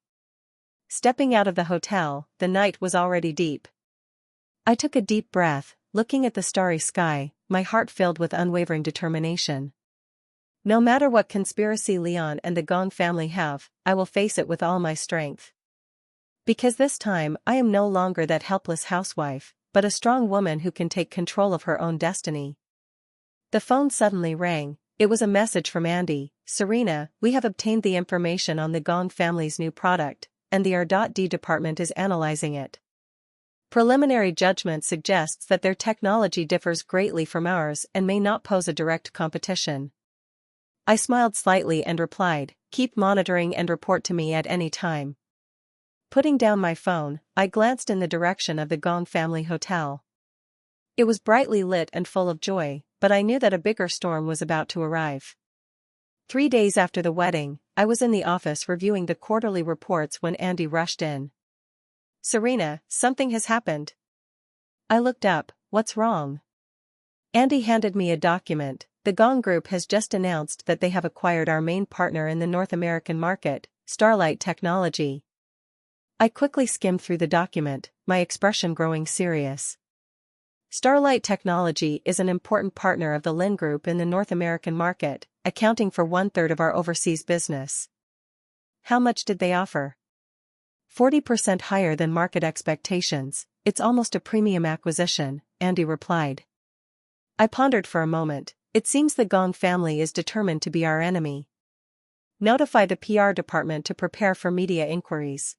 Stepping out of the hotel, the night was already deep. I took a deep breath, looking at the starry sky, my heart filled with unwavering determination. No matter what conspiracy Leon and the Gong family have, I will face it with all my strength. Because this time I am no longer that helpless housewife, but a strong woman who can take control of her own destiny. The phone suddenly rang. It was a message from Andy. Serena, we have obtained the information on the Gong family's new product, and the R.D department is analyzing it. Preliminary judgment suggests that their technology differs greatly from ours and may not pose a direct competition. I smiled slightly and replied, keep monitoring and report to me at any time. Putting down my phone, I glanced in the direction of the Gong family hotel. It was brightly lit and full of joy, but I knew that a bigger storm was about to arrive. 3 days after the wedding, I was in the office reviewing the quarterly reports when Andy rushed in. Serena, something has happened. I looked up, what's wrong? Andy handed me a document. The Gong Group has just announced that they have acquired our main partner in the North American market, Starlight Technology. I quickly skimmed through the document, my expression growing serious. Starlight Technology is an important partner of the Lin Group in the North American market, accounting for 1/3 of our overseas business. How much did they offer? 40% higher than market expectations. It's almost a premium acquisition, Andy replied. I pondered for a moment. It seems the Gong family is determined to be our enemy. Notify the PR department to prepare for media inquiries.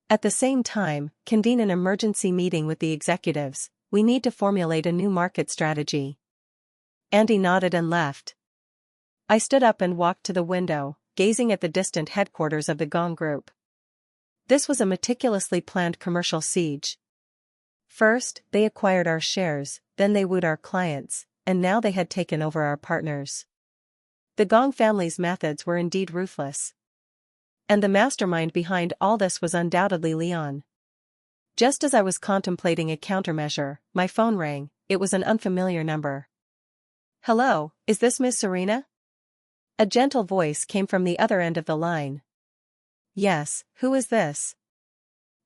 At the same time, convene an emergency meeting with the executives. We need to formulate a new market strategy. Andy nodded and left. I stood up and walked to the window, gazing at the distant headquarters of the Gong Group. This was a meticulously planned commercial siege. First, they acquired our shares, then they wooed our clients, and now they had taken over our partners. The Gong family's methods were indeed ruthless. And the mastermind behind all this was undoubtedly Leon. Just as I was contemplating a countermeasure, my phone rang. It was an unfamiliar number. Hello, is this Miss Serena? A gentle voice came from the other end of the line. Yes, who is this?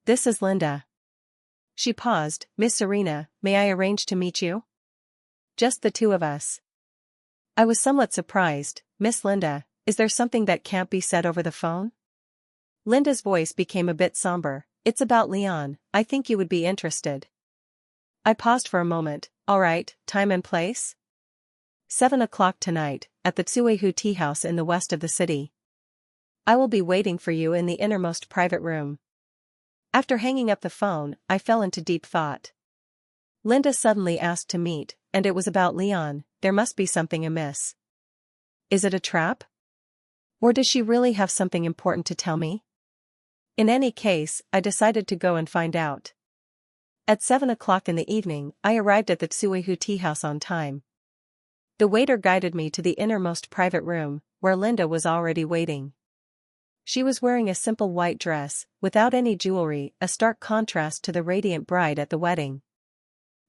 This is Linda. She paused. Miss Serena, may I arrange to meet you? Just the two of us. I was somewhat surprised. Miss Linda, is there something that can't be said over the phone? Linda's voice became a bit somber. It's about Leon, I think you would be interested. I paused for a moment. All right, time and place? 7 o'clock tonight, at the Tsuehu Tea House in the west of the city. I will be waiting for you in the innermost private room. After hanging up the phone, I fell into deep thought. Linda suddenly asked to meet, and it was about Leon. There must be something amiss. Is it a trap? Or does she really have something important to tell me? In any case, I decided to go and find out. At 7 o'clock in the evening, I arrived at the Tsuehu Tea House on time. The waiter guided me to the innermost private room, where Linda was already waiting. She was wearing a simple white dress, without any jewelry, a stark contrast to the radiant bride at the wedding.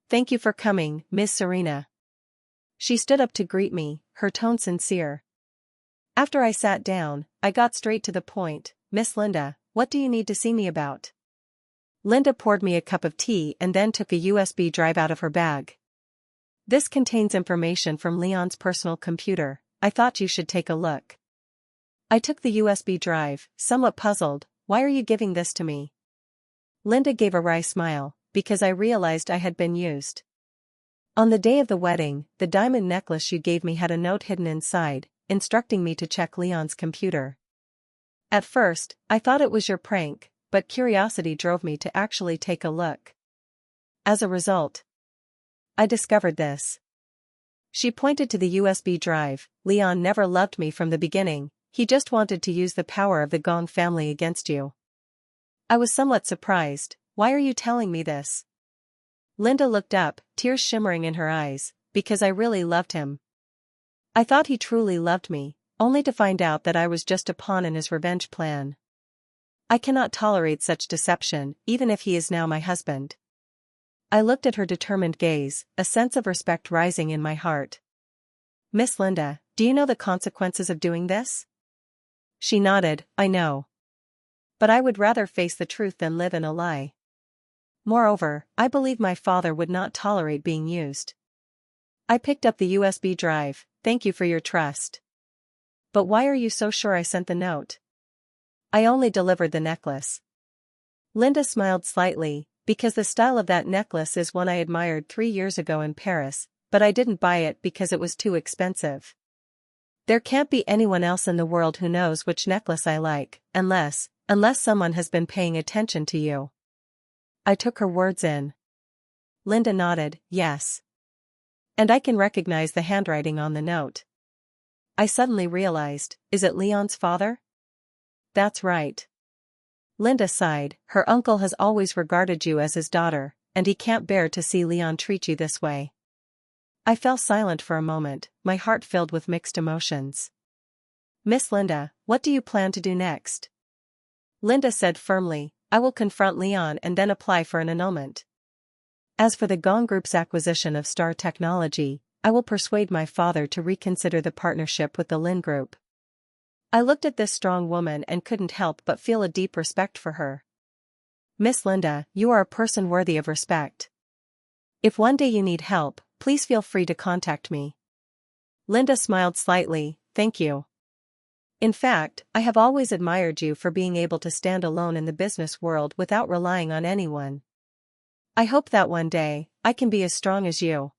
Thank you for coming, Miss Serena. She stood up to greet me, her tone sincere. After I sat down, I got straight to the point. Miss Linda, what do you need to see me about? Linda poured me a cup of tea and then took a USB drive out of her bag. This contains information from Leon's personal computer. I thought you should take a look. I took the USB drive, somewhat puzzled. Why are you giving this to me? Linda gave a wry smile, because I realized I had been used. On the day of the wedding, the diamond necklace you gave me had a note hidden inside, instructing me to check Leon's computer. At first, I thought it was your prank, but curiosity drove me to actually take a look. As a result, I discovered this. She pointed to the USB drive. Leon never loved me from the beginning, he just wanted to use the power of the Gong family against you. I was somewhat surprised. Why are you telling me this? Linda looked up, tears shimmering in her eyes, because I really loved him. I thought he truly loved me, only to find out that I was just a pawn in his revenge plan. I cannot tolerate such deception, even if he is now my husband. I looked at her determined gaze, a sense of respect rising in my heart. Miss Linda, do you know the consequences of doing this? She nodded, I know. But I would rather face the truth than live in a lie. Moreover, I believe my father would not tolerate being used. I picked up the USB drive, thank you for your trust. But why are you so sure I sent the note? I only delivered the necklace. Linda smiled slightly, because the style of that necklace is one I admired 3 years ago in Paris, but I didn't buy it because it was too expensive. There can't be anyone else in the world who knows which necklace I like, unless someone has been paying attention to you. I took her words in. Linda nodded, yes. And I can recognize the handwriting on the note. I suddenly realized, is it Leon's father? That's right. Linda sighed, her uncle has always regarded you as his daughter, and he can't bear to see Leon treat you this way. I fell silent for a moment, my heart filled with mixed emotions. Miss Linda, what do you plan to do next? Linda said firmly, I will confront Leon and then apply for an annulment. As for the Gong Group's acquisition of Star Technology, I will persuade my father to reconsider the partnership with the Lin Group. I looked at this strong woman and couldn't help but feel a deep respect for her. Miss Linda, you are a person worthy of respect. If one day you need help, please feel free to contact me. Linda smiled slightly, thank you. In fact, I have always admired you for being able to stand alone in the business world without relying on anyone. I hope that one day, I can be as strong as you.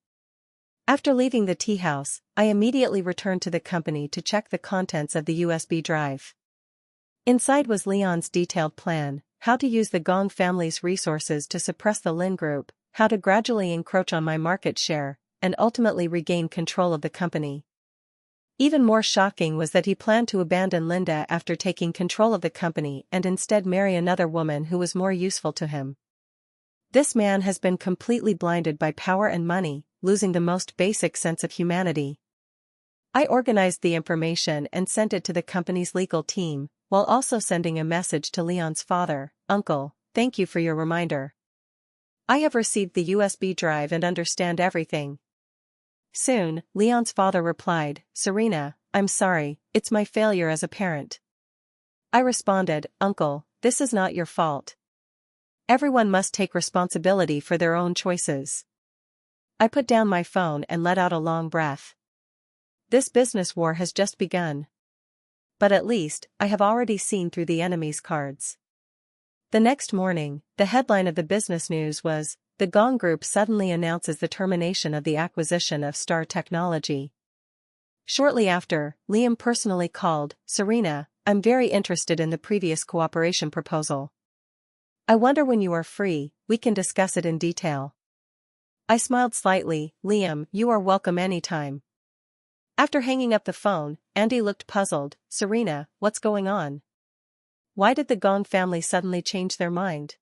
After leaving the tea house, I immediately returned to the company to check the contents of the USB drive. Inside was Leon's detailed plan, how to use the Gong family's resources to suppress the Lin Group, how to gradually encroach on my market share, and ultimately regain control of the company. Even more shocking was that he planned to abandon Linda after taking control of the company and instead marry another woman who was more useful to him. This man has been completely blinded by power and money, losing the most basic sense of humanity. I organized the information and sent it to the company's legal team, while also sending a message to Leon's father, Uncle, thank you for your reminder. I have received the USB drive and understand everything. Soon, Leon's father replied, Serena, I'm sorry, it's my failure as a parent. I responded, Uncle, this is not your fault. Everyone must take responsibility for their own choices. I put down my phone and let out a long breath. This business war has just begun. But at least, I have already seen through the enemy's cards. The next morning, the headline of the business news was, the Gong Group suddenly announces the termination of the acquisition of Star Technology. Shortly after, Liam personally called, Serena, I'm very interested in the previous cooperation proposal. I wonder when you are free, we can discuss it in detail. I smiled slightly, Liam, you are welcome anytime. After hanging up the phone, Andy looked puzzled, Serena, what's going on? Why did the Gong family suddenly change their mind?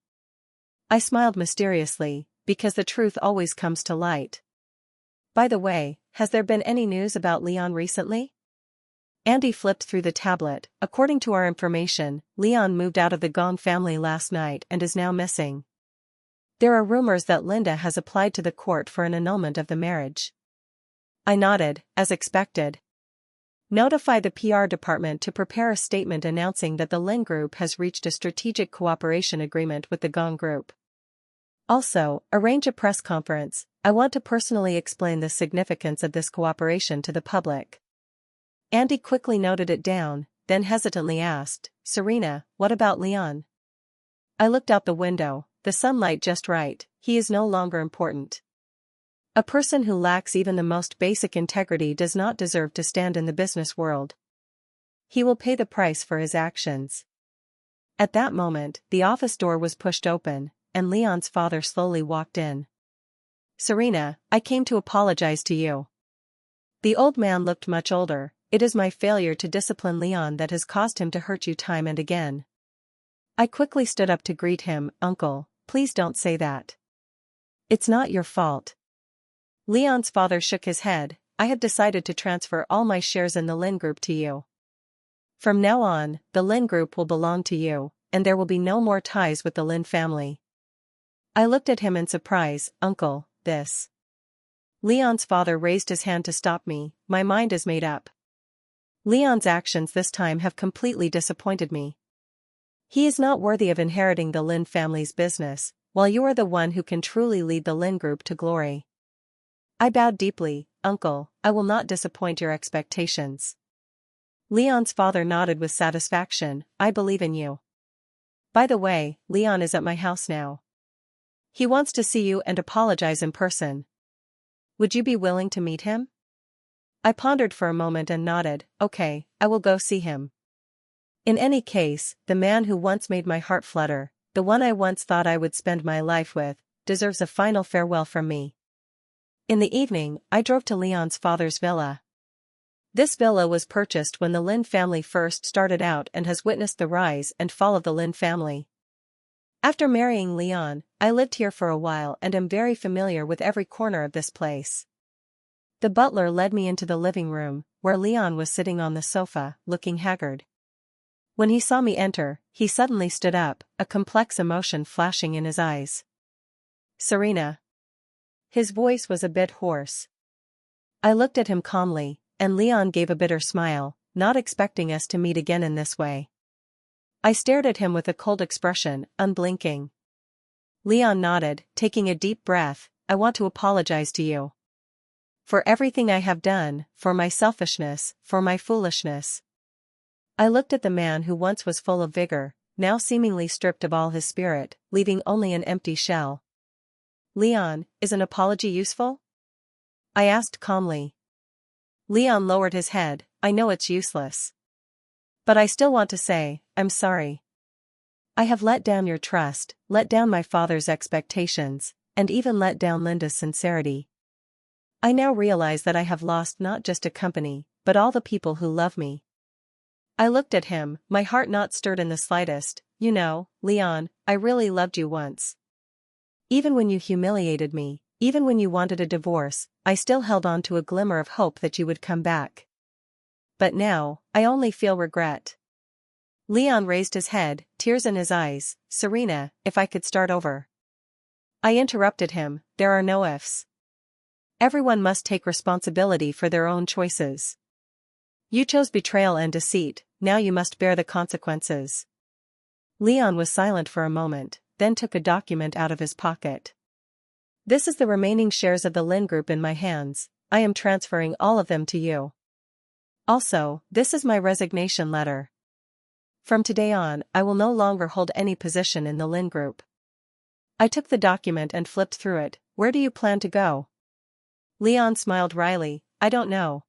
I smiled mysteriously, because the truth always comes to light. By the way, has there been any news about Leon recently? Andy flipped through the tablet. According to our information, Leon moved out of the Gong family last night and is now missing. There are rumors that Linda has applied to the court for an annulment of the marriage. I nodded, as expected. Notify the PR department to prepare a statement announcing that the Lin Group has reached a strategic cooperation agreement with the Gong Group. Also, arrange a press conference. I want to personally explain the significance of this cooperation to the public. Andy quickly noted it down, then hesitantly asked, Serena, what about Leon? I looked out the window, the sunlight just right, he is no longer important. A person who lacks even the most basic integrity does not deserve to stand in the business world. He will pay the price for his actions. At that moment, the office door was pushed open, and Leon's father slowly walked in. Serena, I came to apologize to you. The old man looked much older. It is my failure to discipline Leon that has caused him to hurt you time and again. I quickly stood up to greet him, Uncle, please don't say that. It's not your fault. Leon's father shook his head, I have decided to transfer all my shares in the Lin Group to you. From now on, the Lin Group will belong to you, and there will be no more ties with the Lin family. I looked at him in surprise. Uncle, this. Leon's father raised his hand to stop me. My mind is made up. Leon's actions this time have completely disappointed me. He is not worthy of inheriting the Lin family's business, while you are the one who can truly lead the Lin Group to glory. I bowed deeply. Uncle, I will not disappoint your expectations. Leon's father nodded with satisfaction. I believe in you. By the way, Leon is at my house now. He wants to see you and apologize in person. Would you be willing to meet him? I pondered for a moment and nodded. Okay, I will go see him. In any case, the man who once made my heart flutter, the one I once thought I would spend my life with, deserves a final farewell from me. In the evening, I drove to Leon's father's villa. This villa was purchased when the Lin family first started out and has witnessed the rise and fall of the Lin family. After marrying Leon, I lived here for a while and am very familiar with every corner of this place. The butler led me into the living room, where Leon was sitting on the sofa, looking haggard. When he saw me enter, he suddenly stood up, a complex emotion flashing in his eyes. Serena. His voice was a bit hoarse. I looked at him calmly, and Leon gave a bitter smile, not expecting us to meet again in this way. I stared at him with a cold expression, unblinking. Leon nodded, taking a deep breath. I want to apologize to you. For everything I have done, for my selfishness, for my foolishness. I looked at the man who once was full of vigor, now seemingly stripped of all his spirit, leaving only an empty shell. Leon, is an apology useful? I asked calmly. Leon lowered his head. I know it's useless. But I still want to say, I'm sorry. I have let down your trust, let down my father's expectations, and even let down Linda's sincerity. I now realize that I have lost not just a company, but all the people who love me. I looked at him, my heart not stirred in the slightest. You know, Leon, I really loved you once. Even when you humiliated me, even when you wanted a divorce, I still held on to a glimmer of hope that you would come back. But now, I only feel regret. Leon raised his head, tears in his eyes. Serena, if I could start over. I interrupted him. There are no ifs. Everyone must take responsibility for their own choices. You chose betrayal and deceit, now you must bear the consequences. Leon was silent for a moment, then took a document out of his pocket. This is the remaining shares of the Lin Group in my hands. I am transferring all of them to you. Also, this is my resignation letter. From today on, I will no longer hold any position in the Lin Group. I took the document and flipped through it. Where do you plan to go? Leon smiled wryly. I don't know.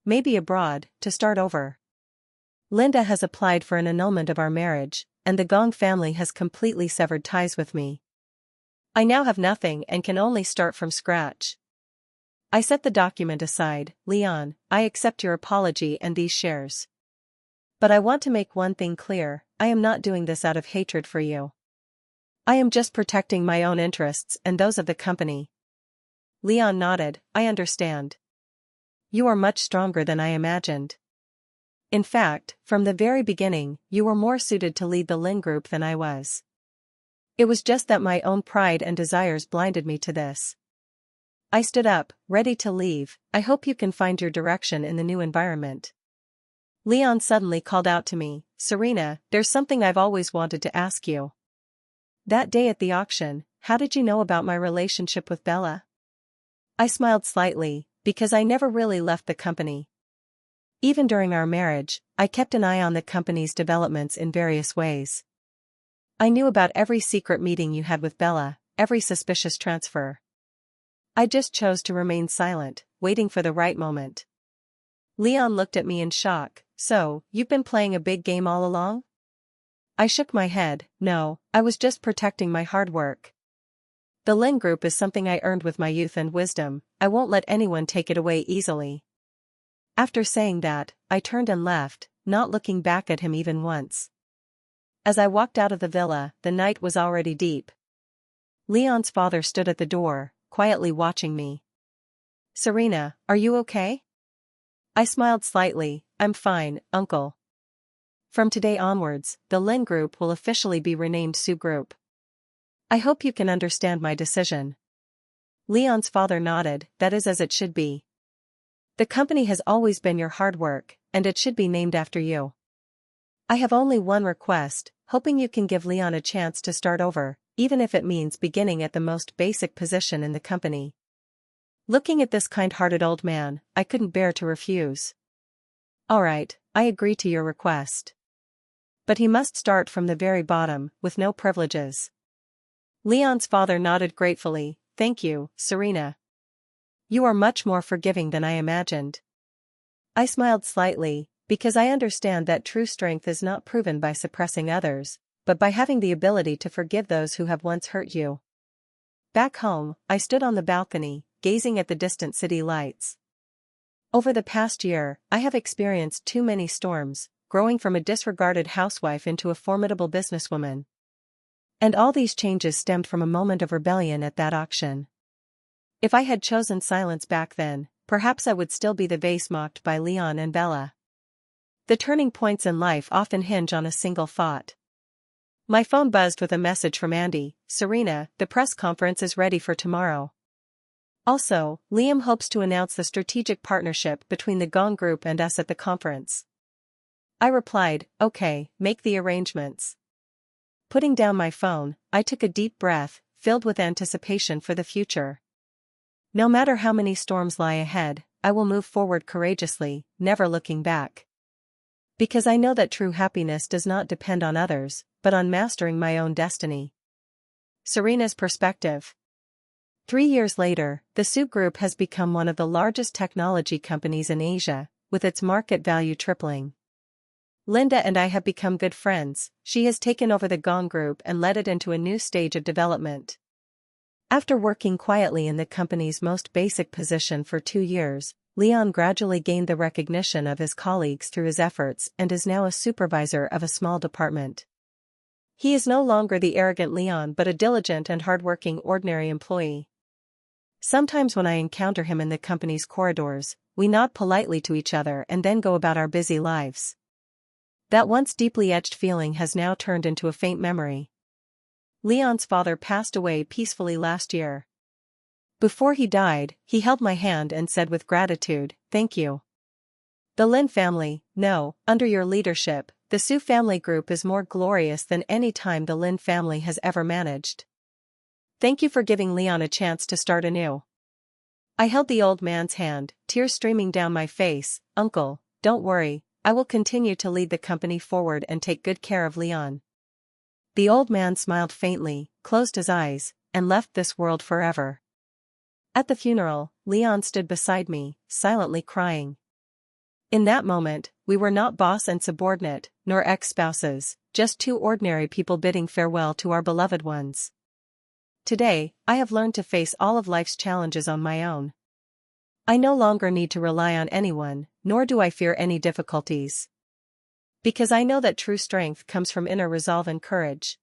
Maybe abroad, to start over. Linda has applied for an annulment of our marriage, and the Gong family has completely severed ties with me. I now have nothing and can only start from scratch. I set the document aside. Leon, I accept your apology and these shares. But I want to make one thing clear, I am not doing this out of hatred for you. I am just protecting my own interests and those of the company. Leon nodded. I understand. You are much stronger than I imagined. In fact, from the very beginning, you were more suited to lead the Lin Group than I was. It was just that my own pride and desires blinded me to this. I stood up, ready to leave. I hope you can find your direction in the new environment. Leon suddenly called out to me, Serena, there's something I've always wanted to ask you. That day at the auction, how did you know about my relationship with Bella? I smiled slightly, because I never really left the company. Even during our marriage, I kept an eye on the company's developments in various ways. I knew about every secret meeting you had with Bella, every suspicious transfer. I just chose to remain silent, waiting for the right moment. Leon looked at me in shock. So, you've been playing a big game all along? I shook my head. No, I was just protecting my hard work. The Lin Group is something I earned with my youth and wisdom. I won't let anyone take it away easily. After saying that, I turned and left, not looking back at him even once. As I walked out of the villa, the night was already deep. Leon's father stood at the door, quietly watching me. Serena, are you okay? I smiled slightly. I'm fine, uncle. From today onwards, the Lin Group will officially be renamed Sue Group. I hope you can understand my decision. Leon's father nodded. That is as it should be. The company has always been your hard work, and it should be named after you. I have only one request, hoping you can give Leon a chance to start over, even if it means beginning at the most basic position in the company. Looking at this kind-hearted old man, I couldn't bear to refuse. All right, I agree to your request. But he must start from the very bottom, with no privileges. Leon's father nodded gratefully. Thank you, Serena. You are much more forgiving than I imagined. I smiled slightly, because I understand that true strength is not proven by suppressing others, but by having the ability to forgive those who have once hurt you. Back home, I stood on the balcony, gazing at the distant city lights. Over the past year, I have experienced too many storms, growing from a disregarded housewife into a formidable businesswoman. And all these changes stemmed from a moment of rebellion at that auction. If I had chosen silence back then, perhaps I would still be the vase mocked by Leon and Bella. The turning points in life often hinge on a single thought. My phone buzzed with a message from Andy. Serena, the press conference is ready for tomorrow. Also, Liam hopes to announce the strategic partnership between the Gong Group and us at the conference. I replied, okay, make the arrangements. Putting down my phone, I took a deep breath, filled with anticipation for the future. No matter how many storms lie ahead, I will move forward courageously, never looking back. Because I know that true happiness does not depend on others, but on mastering my own destiny. Serena's perspective. 3 years later, the Sue Group has become one of the largest technology companies in Asia, with its market value tripling. Linda and I have become good friends. She has taken over the Gong Group and led it into a new stage of development. After working quietly in the company's most basic position for 2 years, Leon gradually gained the recognition of his colleagues through his efforts and is now a supervisor of a small department. He is no longer the arrogant Leon but a diligent and hardworking ordinary employee. Sometimes when I encounter him in the company's corridors, we nod politely to each other and then go about our busy lives. That once deeply etched feeling has now turned into a faint memory. Leon's father passed away peacefully last year. Before he died, he held my hand and said with gratitude, "Thank you." The Lin family, no, under your leadership, the Sue family group is more glorious than any time the Lin family has ever managed. Thank you for giving Leon a chance to start anew. I held the old man's hand, tears streaming down my face. Uncle, don't worry, I will continue to lead the company forward and take good care of Leon. The old man smiled faintly, closed his eyes, and left this world forever. At the funeral, Leon stood beside me, silently crying. In that moment, we were not boss and subordinate, nor ex-spouses, just two ordinary people bidding farewell to our beloved ones. Today, I have learned to face all of life's challenges on my own. I no longer need to rely on anyone, nor do I fear any difficulties. Because I know that true strength comes from inner resolve and courage.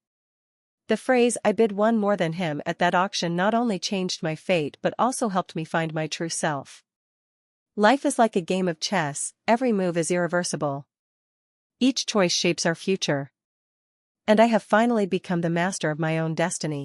The phrase "I bid one more than him" at that auction not only changed my fate but also helped me find my true self. Life is like a game of chess, every move is irreversible. Each choice shapes our future. And I have finally become the master of my own destiny.